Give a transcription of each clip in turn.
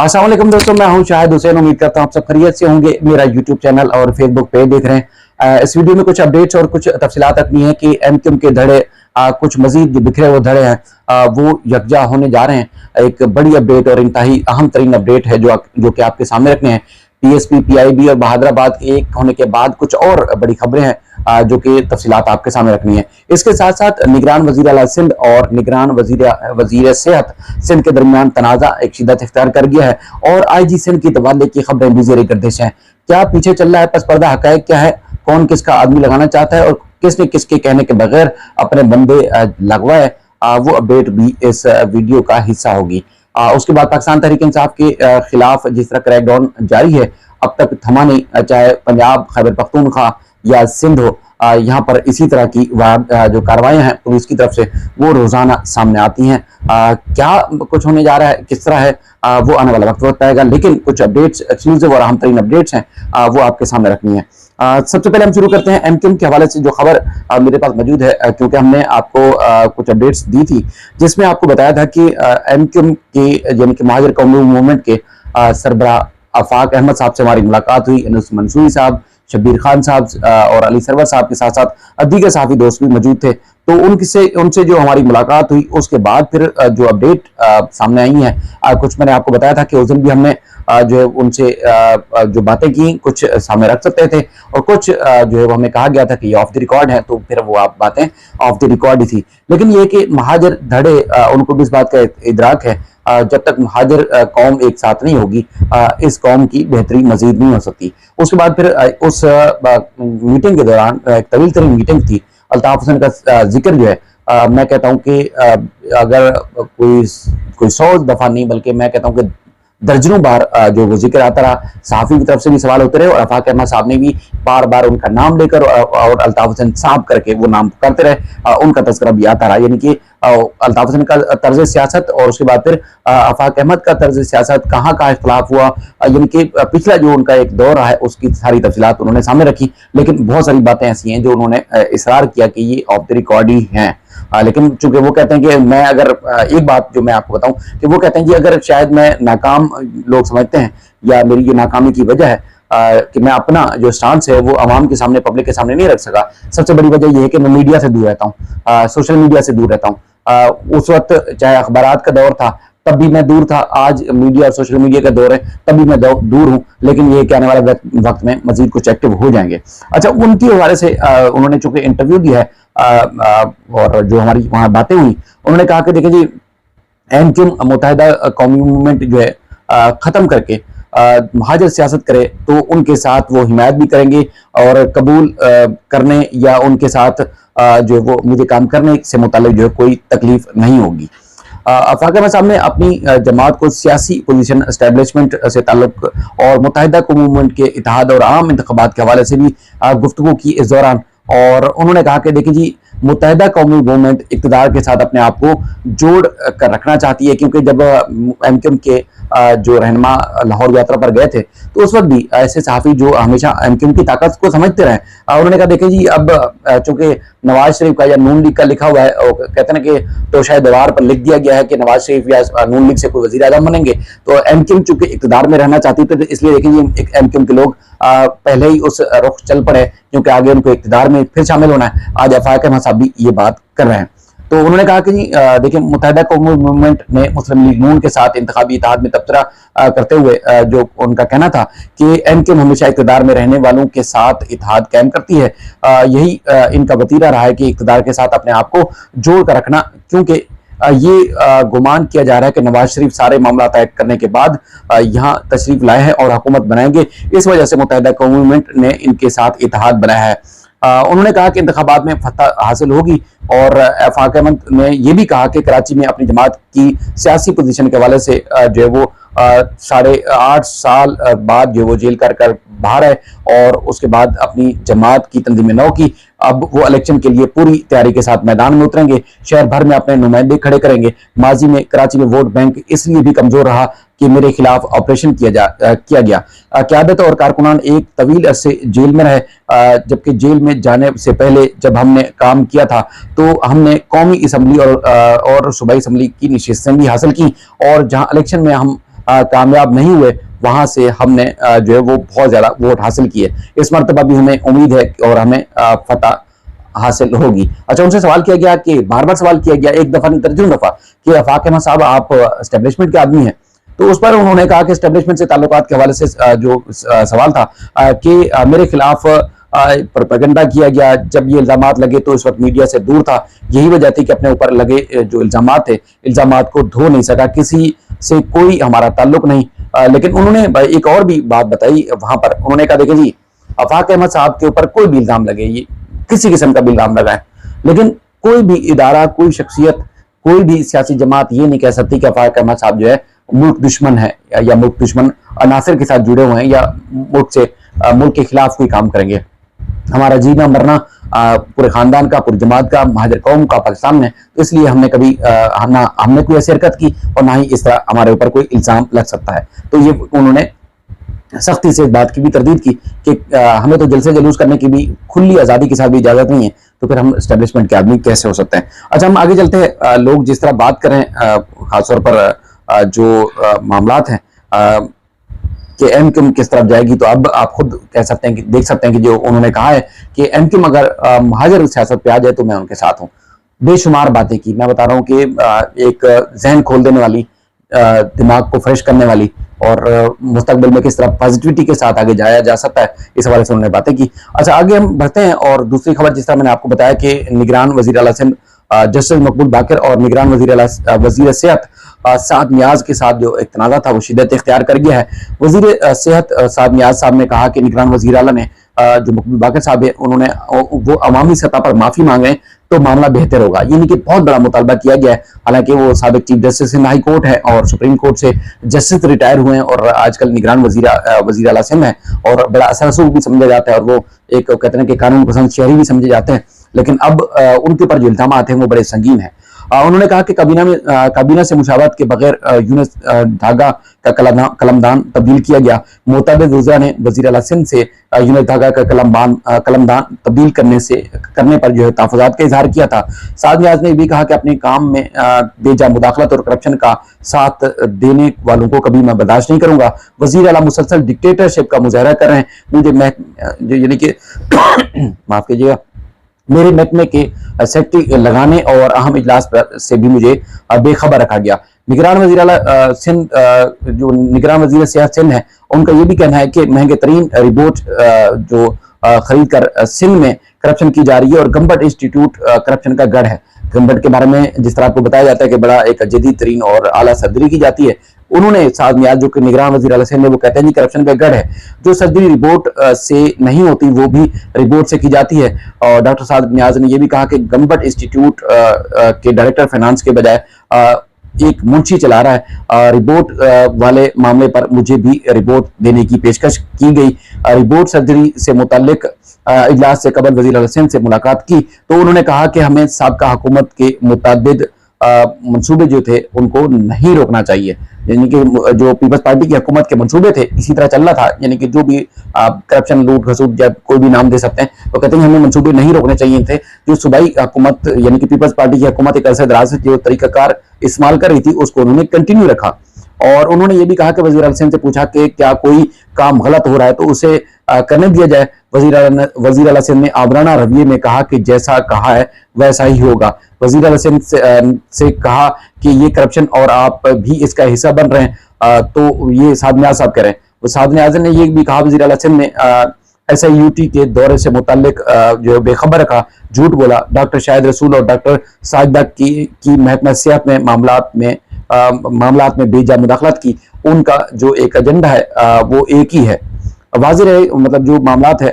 अस्सलाम वालेकुम दोस्तों, मैं हूं शाहिद हुसैन। उम्मीद करता हूं आप सब खैरियत से होंगे। मेरा यूट्यूब चैनल और फेसबुक पेज देख रहे हैं। इस वीडियो में कुछ अपडेट्स और कुछ तफसीलात रखनी है कि एमक्यूएम के धड़े कुछ मजीद जो बिखरे हुए धड़े हैं वो यकजा होने जा रहे हैं। एक बड़ी अपडेट और इंतहाई अहम तरीन अपडेट है जो कि आपके सामने रखने हैं। पीएसपी, पीआईबी और बहादुराबाद के एक होने के बाद कुछ और बड़ी खबरें हैं जो कि तफसीलात आपके सामने रखनी है। इसके साथ साथ निगरान वजीर आला सिंध और निगरान वजीर सेहत सिंध के दरमियान तनाज़ा एक शिद्दत इख्तियार कर गया है और आईजी सिंध की तबादले की खबरें भी ज़ेर गर्दिश हैं। क्या पीछे चल रहा है, पस पर्दा हकायक क्या है, कौन किसका आदमी लगाना चाहता है और किसने किसके कहने के बगैर अपने बंदे लगवाए, वो अपडेट भी इस वीडियो का हिस्सा होगी। उसके बाद पाकिस्तान तहरीक इंसाफ के खिलाफ जिस तरह क्रैकडाउन जारी है, अब तक थमा नहीं, चाहे पंजाब, खैबर पख्तूनख्वा या सिंध हो, यहाँ पर इसी तरह की जो कार्रवाइयाँ हैं पुलिस की तरफ से वो रोजाना सामने आती हैं। क्या कुछ होने जा रहा है, किस तरह है, वो आने वाला वक्त बताएगा, लेकिन कुछ अपडेट्स एक्सक्लूसिव और अहम तरीन अपडेट्स हैं वो आपके सामने रखनी है। सबसे पहले हम शुरू करते हैं एमक्यूएम के हवाले से जो खबर मेरे पास मौजूद है, क्योंकि हमने आपको कुछ अपडेट्स दी थी जिसमें आपको बताया था कि एमक्यूएम के यानी कि महाजर कौमी मूवमेंट के सरबराह आफाक अहमद साहब से हमारी मुलाकात हुई। अनस मंसूरी साहब, शब्बीर खान साहब और अली सरवर साहब के साथ साथ दीगर साथी दोस्त भी मौजूद थे। तो उनसे जो हमारी मुलाकात हुई उसके बाद फिर जो अपडेट सामने आई है, कुछ मैंने आपको बताया था कि उस दिन भी हमने जो है उनसे जो बातें की कुछ सामने रख सकते थे और कुछ जो है वो हमें कहा गया था कि ये ऑफ द रिकॉर्ड है, तो फिर वो आप बातें ऑफ द रिकॉर्ड ही थी। लेकिन ये कि महाजर धड़े उनको भी इस बात का इदराक है, जब तक महाजर कौम एक साथ नहीं होगी इस कौम की बेहतरी मजीद नहीं हो सकती। उसके बाद फिर उस मीटिंग के दौरान एक तवील तरीन मीटिंग थी। अल्ताफ हुसैन का जिक्र जो है मैं कहता हूँ कि अगर कोई 100 दफा नहीं बल्कि मैं कहता हूँ कि दर्जनों बार जो वो जिक्र आता रहा, सहाफी की तरफ से भी सवाल होते रहे और आफाक अहमद साहब ने भी बार बार उनका नाम लेकर और अल्ताफ हुसैन साहब करके वो नाम करते रहे, उनका तस्करा भी आता रहा। यानी कि अल्ताफ हुसैन का तर्ज सियासत और उसके बाद फिर आफाक अहमद का तर्ज सियासत कहाँ का इख्तलाफ हुआ, यानी कि पिछला जो उनका एक दौर है उसकी सारी तफसीलात उन्होंने सामने रखी। लेकिन बहुत सारी बातें ऐसी हैं जो उन्होंने इसरार किया कि ये ऑफ द रिकॉर्ड ही हैं। लेकिन चूंकि वो कहते हैं कि मैं अगर एक बात जो मैं आपको बताऊं कि वो कहते हैं कि अगर शायद मैं नाकाम लोग समझते हैं या मेरी ये नाकामी की वजह है कि मैं अपना जो स्टांस है वो आवाम के सामने, पब्लिक के सामने नहीं रख सका, सबसे बड़ी वजह यह है कि मैं मीडिया से दूर रहता हूँ, सोशल मीडिया से दूर रहता हूँ। उस वक्त चाहे अखबारात का दौर था तब भी मैं दूर था, आज मीडिया और सोशल मीडिया का दौर है तब भी मैं दूर हूं, लेकिन ये कि आने वाले वक्त में मजीद कुछ एक्टिव हो जाएंगे। अच्छा, उनकी हवाले से उन्होंने चूंकि इंटरव्यू दिया है और जो हमारी वहां बातें हुई, उन्होंने कहा कि देखिए जी, एमक्यूएम मुत्तहिदा कौमी मूवमेंट जो है खत्म करके महाजर सियासत करे तो उनके साथ वो हिमायत भी करेंगे और कबूल करने या उनके साथ जो है वो मुझे काम करने से मुतालिक जो है कोई तकलीफ नहीं होगी। आफाक अहमद साहब ने अपनी जमात को सियासी पोजीशन एस्टेब्लिशमेंट से ताल्लुक और मुत्तहिदा कौमी मूवमेंट के इत्तेहाद और आम इंतखाबात के हवाले से भी गुफ्तगू की इस दौरान, और उन्होंने कहा कि देखिए जी, मुत्तहिदा कौमी मूवमेंट इक़्तिदार के साथ अपने आप को जोड़ कर रखना चाहती है, क्योंकि जब एमक्यूएम के जो रहनुमा लाहौर यात्रा पर गए थे तो उस वक्त भी ऐसे सहाफ़ी जो हमेशा एमक्यूएम की ताकत को समझते रहे, उन्होंने कहा देखें जी, अब चूंकि नवाज शरीफ का या नून लीग का लिखा हुआ है और कहते हैं कि तो शायद दीवार पर लिख दिया गया है कि नवाज शरीफ या नून लीग से कोई वजीर आजम बनेंगे, तो एमक्यूएम चूंकि इक़्तिदार में रहना चाहती है तो इसलिए देखें जी, एमक्यूएम के लोग पहले ही उस रुख चल पड़े क्योंकि आगे उनको इक़्तिदार में फिर शामिल होना है। आज आफाक अहमद साहब भी ये बात कर रहे हैं। तो उन्होंने कहा कि देखिए, मुत्तहिदा कौमी मूवमेंट ने मुस्लिम लीग नून के साथ इंतखाबी इत्तेहाद में तबसरा करते हुए जो उनका कहना था कि एमक्यूएम हमेशा इक़्तिदार में रहने वालों के साथ इत्तेहाद कायम करती है, यही इनका वतीरा रहा है कि इक़्तिदार के साथ अपने आप को जोड़ कर रखना, क्योंकि ये गुमान किया जा रहा है कि नवाज शरीफ सारे मामला तय करने के बाद यहाँ तशरीफ लाए हैं और हुकूमत बनाएंगे, इस वजह से मुत्तहिदा कौमी मूवमेंट ने इनके साथ इत्तेहाद बनाया है। उन्होंने कहा कि इंतखाबात में फतह हासिल होगी और आफाक अहमद ने यह भी कहा कि कराची में अपनी जमात की सियासी पोजीशन के हवाले से जो है वो 8.5 साल बाद जो वो जेल कर बाहर है और उसके बाद अपनी जमात की तंजीम नौ की, अब वो इलेक्शन के लिए पूरी तैयारी के साथ मैदान में उतरेंगे, शहर भर में अपने नुमाइंदे खड़े करेंगे। माजी में कराची में वोट बैंक इसलिए भी कमजोर रहा कि मेरे खिलाफ ऑपरेशन किया गया। क़यादत और कारकुनान एक तवील अरसे जेल में रहे, जबकि जेल में जाने से पहले जब हमने काम किया था तो हमने कौमी असम्बली और सूबाई असम्बली की नशिस्तें भी हासिल की और जहां इलेक्शन में हम कामयाब नहीं हुए, वहां से हमने जो है वो बहुत ज्यादा वोट हासिल किए। इस मरतबा भी हमें उम्मीद है और हमें फतह हासिल होगी। अच्छा, उनसे सवाल किया गया कि बार बार सवाल किया गया, एक दफा नहीं दर्जनों दफा, कि आफाक अहमद साहब आप एस्टेब्लिशमेंट के आदमी हैं। तो उस पर उन्होंने कहा कि एस्टेब्लिशमेंट से ताल्लुकात के हवाले से जो सवाल था कि मेरे खिलाफ प्रोपेगेंडा किया गया। जब ये इल्जामात लगे तो इस वक्त मीडिया से दूर था। यही वजह थी कि अपने ऊपर लगे जो इल्जामात थे, इल्जामात को धो नहीं सका, किसी से कोई हमारा ताल्लुक नहीं। लेकिन उन्होंने एक और भी बात बताई वहां पर। उन्होंने कहा, देखिए जी, आफाक अहमद साहब के ऊपर कोई भी इल्जाम लगे, ये किसी किस्म का भी इल्जाम लगाए, लेकिन कोई भी इदारा, कोई शख्सियत, कोई भी सियासी जमात ये नहीं कह सकती कि आफाक अहमद साहब जो है मुल्क दुश्मन है या मुल्क दुश्मन अनासर के साथ जुड़े हुए हैं या मुल्क के खिलाफ कोई काम करेंगे। हमारा जीना मरना पूरे खानदान का, पूरी जमात का, महाजर कौम का पाकिस्तान में, तो इसलिए हमने कभी ना हमने कोई ऐसी हरकत की और ना ही इस तरह हमारे ऊपर कोई इल्जाम लग सकता है। तो ये उन्होंने सख्ती से इस बात की भी तरदीद की कि हमें तो जलसे जलूस करने की भी खुली आज़ादी के साथ भी इजाज़त नहीं है, तो फिर हम एस्टेब्लिशमेंट के आदमी कैसे हो सकते हैं। अच्छा, हम आगे चलते हैं। लोग जिस तरह बात करें, खासतौर पर जो मामलात हैं कि एमक्यूएम किस तरफ जाएगी, तो अब आप खुद कह सकते हैं कि देख सकते हैं कि जो उन्होंने कहा है कि एमक्यूएम अगर महाजर सियासत पे आ जाए तो मैं उनके साथ हूँ। बेशुमार बातें की, मैं बता रहा हूँ कि एक जहन खोल देने वाली, दिमाग को फ्रेश करने वाली और मुस्तकबिल में किस तरह पॉजिटिविटी के साथ आगे जाया जा सकता है, इस हवाले से उन्होंने बातें की। अच्छा, आगे हम बढ़ते हैं और दूसरी खबर, जिस तरह मैंने आपको बताया कि निगरान वजीर आला सिंध जस्टिस मकबूल बाकर और निगरान वजीर सेहत साद नियाज के साथ जो एक तनाज़ा था वो शिद्दत इख्तियार कर गया है। वजीर सेहत साद नियाज साहब ने कहा कि निगरान वजीर आला ने जो मकबूल बाकर साहब है, उन्होंने वो अवामी सतह पर माफी मांगे तो मामला बेहतर होगा। यानी कि बहुत बड़ा मुतालबा किया गया है। हालांकि वो साबिक चीफ जस्टिस हाई कोर्ट है और सुप्रीम कोर्ट से जस्टिस रिटायर हुए हैं और आजकल निगरान वजीर आला सिंध है और बड़ा असरसूख भी समझा जाता है और वो एक कहते हैं कि कानून पसंद शहरी भी समझे जाते हैं। लेकिन अब उनके ऊपर जो इल्जाम हैं वो बड़े संगीन हैं। उन्होंने कहा कि काबीना से मुशावरत के बगैर यूनुस धागा का कलमदान तब्दील किया गया। मोतअद्दिद वज़रा ने वज़ीर आला सिंध से यूनुस धागा का कलमदान तब्दील करने पर जो है तहफ़्फ़ुज़ात का इजहार किया था। साद नियाज़ ने भी कहा कि अपने काम में बेजा मुदाखलत और करप्शन का साथ देने वालों को कभी मैं बर्दाश्त नहीं करूंगा। वज़ीर आला मुसलसल डिक्टेटरशिप का मुजाहरा कर रहे हैं। मुझे यानी कि माफ कीजिएगा, मेरे महकमे के सेक्रेटरी लगाने और अहम इजलास से भी मुझे बेखबर रखा गया। निगरान वज़ीर आला सिंध जो निगरान वज़ीर सेहत सिंध है, उनका ये भी कहना है कि महंगे तरीन रिपोर्ट जो खरीद कर सिंध में करप्शन की जा रही है और गम्बट इंस्टीट्यूट करप्शन का गढ़ है। गम्बट के बारे में जिस तरह आपको बताया जाता है कि बड़ा एक जदीद तरीन और आला सर्जरी की जाती है, उन्होंने साद नियाज़ जो कि निगरान वज़ीर आला सिंध है वो कहते हैं कि करप्शन का गढ़ है। जो सर्जरी रिपोर्ट से नहीं होती वो भी रिपोर्ट से की जाती है। और डॉक्टर साद नियाज़ ने यह भी कहा कि गम्बट इंस्टीट्यूट के डायरेक्टर फाइनेंस के बजाय एक मुंशी चला रहा है। रिपोर्ट वाले मामले पर मुझे भी रिपोर्ट देने की पेशकश की गई। रिपोर्ट सर्जरी से मुताल्लिक इजलास से कबल वज़ीर आला सिंध से मुलाकात की तो उन्होंने कहा कि हमें साबका हुकूमत के मुताद्दिद मंसूबे जो थे उनको नहीं रोकना चाहिए। यानी कि जो पीपल्स पार्टी की हुकूमत के मंसूबे थे इसी तरह चल रहा था, यानी कि जो भी करप्शन, लूट खसूट या कोई भी नाम दे सकते हैं, तो कहते हैं हमें मंसूबे नहीं रोकने चाहिए थे। जो सूबाई हुकूमत यानी कि पीपल्स पार्टी की हुकूमत एक अरसे दराज से जो तरीकाकार इस्तेमाल कर रही थी उसको उन्होंने कंटिन्यू रखा। और उन्होंने ये भी कहा कि वज़ीर आला सिंध से पूछा कि क्या कोई काम गलत हो रहा है तो उसे करने दिया जाए। वज़ीर आला सिंध ने आबराना रवैये में कहा कि जैसा कहा है वैसा ही होगा। वज़ीर आला सिंध से कहा कि ये करप्शन और आप भी इसका हिस्सा बन रहे हैं, तो ये साद नियाज़ साहब कह रहे हैं। साद नियाज़ ने ये भी कहा वज़ीर आला सिंध ने SIUT के दौरे से मुताल्लिक जो बेखबर रखा, झूठ बोला। डॉक्टर शाहिद रसूल और डॉक्टर साजिदा की महकमा सेहत में मामलात में बेजा मुदाखलत की, उनका जो एक एजेंडा है वो एक ही है। वाज़ेह है, मतलब जो मामलात है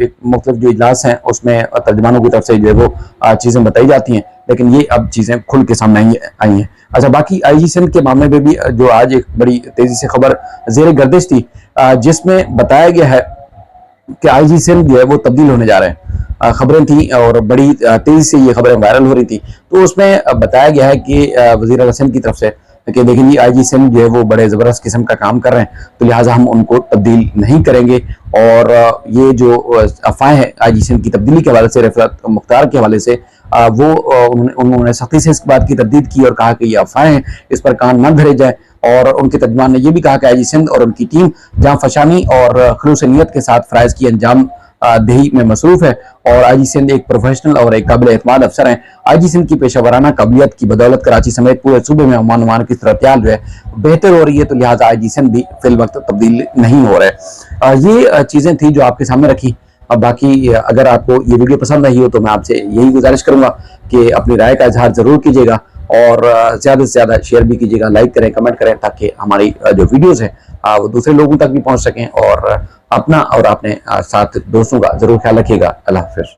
एक मुख्तलिफ जो इजलास हैं उसमें तर्जुमानों की तरफ से जो है वो चीज़ें बताई जाती हैं, लेकिन ये अब चीज़ें खुल के सामने आई हैं। अच्छा, बाकी IG सिंध के मामले में भी जो आज एक बड़ी तेज़ी से खबर ज़ेर गर्दिश थी जिसमें बताया गया है कि IG सिंध जो है वो तब्दील होने जा रहे हैं। खबरें थी और बड़ी तेज़ी से ये खबरें वायरल हो रही थी, तो उसमें बताया गया है कि वज़ीर आला सिंध की तरफ से कि देखिए जी IG सिंध जो है वो बड़े ज़बरदस्त किस्म का काम कर रहे हैं, तो लिहाजा हम उनको तब्दील नहीं करेंगे। और ये जो अफवाहें हैं IG सिंध की तब्दीली के हवाले से, रिफत मुख्तार के हवाले से, वो उन्होंने सख्ती से इस बात की तरदीद की और कहा कि ये अफवाहें हैं, इस पर कान न धरे जाए और उनके तर्जुमान ने यह भी कहा कि आईजी सिंध और उनकी टीम जहां फशानी और खलूस नीयत के साथ फ़राइज़ की अंजाम दही में मसरूफ है और आईजी सिंध एक प्रोफेशनल और एक काबिल एतमाद अफसर हैं। आईजी सिंध की पेशा काबिलियत की बदौलत कराची समेत पूरे सूबे में अमान की सूरत-ए-हाल जो है बेहतर हो रही है, तो लिहाजा आईजी सिंध भी फिल वक्त तब्दील नहीं हो रहे। ये चीज़ें थी जो आपके सामने रखी। अब बाकी अगर आपको ये वीडियो पसंद आई हो तो मैं आपसे यही गुजारिश करूंगा कि अपनी राय का इजहार जरूर कीजिएगा और ज़्यादा से ज़्यादा शेयर भी कीजिएगा, लाइक करें, कमेंट करें, ताकि हमारी जो वीडियोज़ हैं वो दूसरे लोगों तक भी पहुंच सकें। और अपना और अपने साथ दोस्तों का जरूर ख्याल रखिएगा। अल्लाह हाफ़िज़।